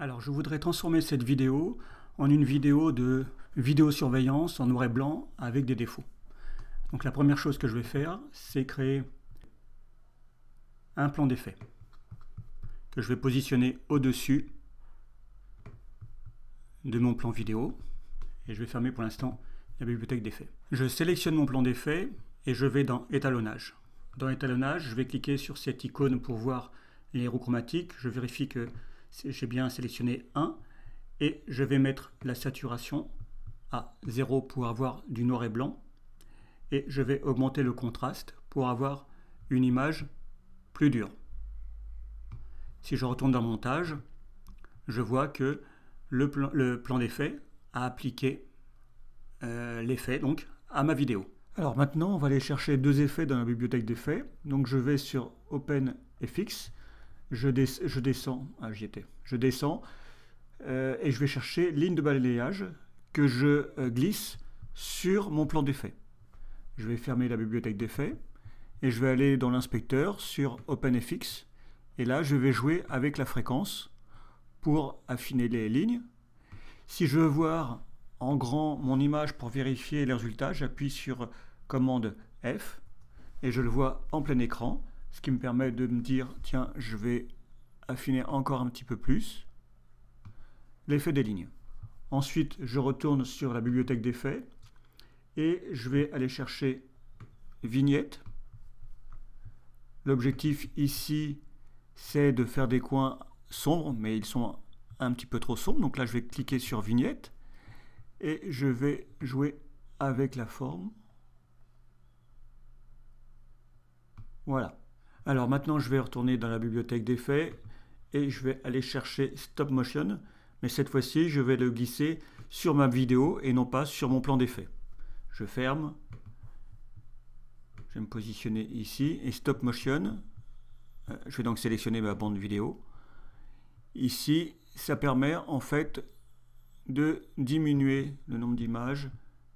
Alors, je voudrais transformer cette vidéo en une vidéo de vidéosurveillance en noir et blanc avec des défauts. Donc la première chose que je vais faire, c'est créer un plan d'effet que je vais positionner au-dessus de mon plan vidéo. Et je vais fermer pour l'instant la bibliothèque d'effets. Je sélectionne mon plan d'effet et je vais dans étalonnage. Dans étalonnage, je vais cliquer sur cette icône pour voir les héros chromatiques. Je vérifie que j'ai bien sélectionné 1 et je vais mettre la saturation à 0 pour avoir du noir et blanc et je vais augmenter le contraste pour avoir une image plus dure. Si je retourne dans montage, je vois que le plan d'effet a appliqué l'effet donc à ma vidéo. Alors maintenant, on va aller chercher deux effets dans la bibliothèque d'effets. Donc je vais sur OpenFX, je descends, je descends et je vais chercher ligne de balayage que je glisse sur mon plan d'effet. Je vais fermer la bibliothèque d'effets et je vais aller dans l'inspecteur sur OpenFX et là je vais jouer avec la fréquence pour affiner les lignes. Si je veux voir en grand mon image pour vérifier les résultats, j'appuie sur commande F et je le vois en plein écran, ce qui me permet de me dire tiens, je vais affiner encore un petit peu plus l'effet des lignes. Ensuite, je retourne sur la bibliothèque d'effets et je vais aller chercher vignette. L'objectif ici, c'est de faire des coins sombres, mais ils sont un petit peu trop sombres. Donc là, je vais cliquer sur vignette et je vais jouer avec la forme. Voilà. Alors maintenant, je vais retourner dans la bibliothèque d'effets et je vais aller chercher Stop Motion. Mais cette fois-ci, je vais le glisser sur ma vidéo et non pas sur mon plan d'effet. Je ferme. Je vais me positionner ici et Stop Motion. Je vais donc sélectionner ma bande vidéo. Ici, ça permet en fait de diminuer le nombre d'images,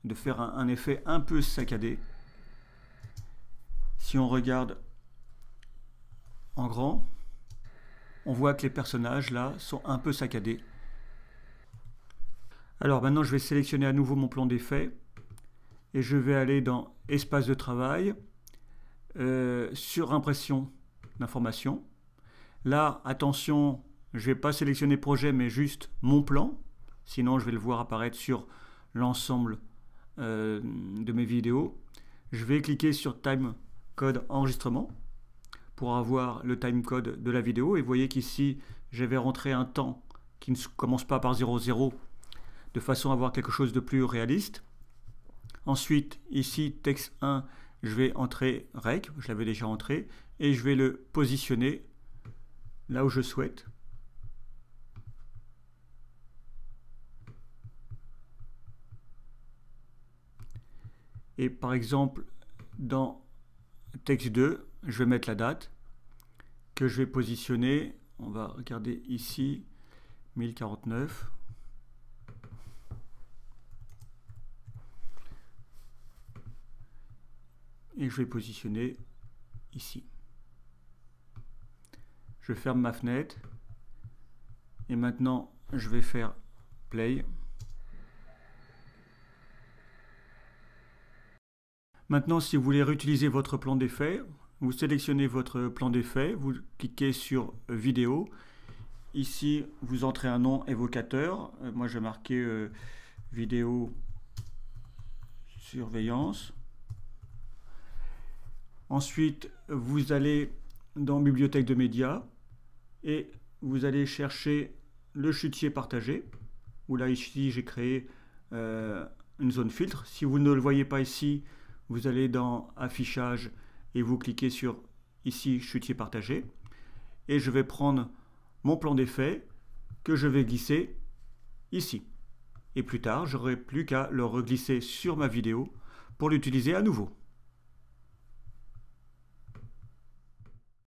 de faire un effet un peu saccadé. Si on regarde en grand, on voit que les personnages là sont un peu saccadés. Alors maintenant, je vais sélectionner à nouveau mon plan d'effet et je vais aller dans espace de travail, sur impression d'information. Là, attention, je ne vais pas sélectionner projet, mais juste mon plan. Sinon, je vais le voir apparaître sur l'ensemble de mes vidéos. Je vais cliquer sur Time Code Enregistrement pour avoir le timecode de la vidéo. Et vous voyez qu'ici, je vais rentrer un temps qui ne commence pas par 00, de façon à avoir quelque chose de plus réaliste. Ensuite, ici, texte 1, je vais entrer rec, je l'avais déjà entré, et je vais le positionner là où je souhaite. Et par exemple, dans texte 2, je vais mettre la date que je vais positionner. On va regarder ici, 1049. Et je vais positionner ici. Je ferme ma fenêtre. Et maintenant, je vais faire play. Maintenant, si vous voulez réutiliser votre plan d'effet, vous sélectionnez votre plan d'effet, vous cliquez sur vidéo. Ici, vous entrez un nom évocateur. Moi, je vais marquer vidéo surveillance. Ensuite, vous allez dans Bibliothèque de médias et vous allez chercher le chutier partagé, où là, ici, j'ai créé une zone filtre. Si vous ne le voyez pas ici, vous allez dans Affichage et vous cliquez sur ici, chutier partagé. Et je vais prendre mon plan d'effet que je vais glisser ici. Et plus tard, j'aurai plus qu'à le reglisser sur ma vidéo pour l'utiliser à nouveau.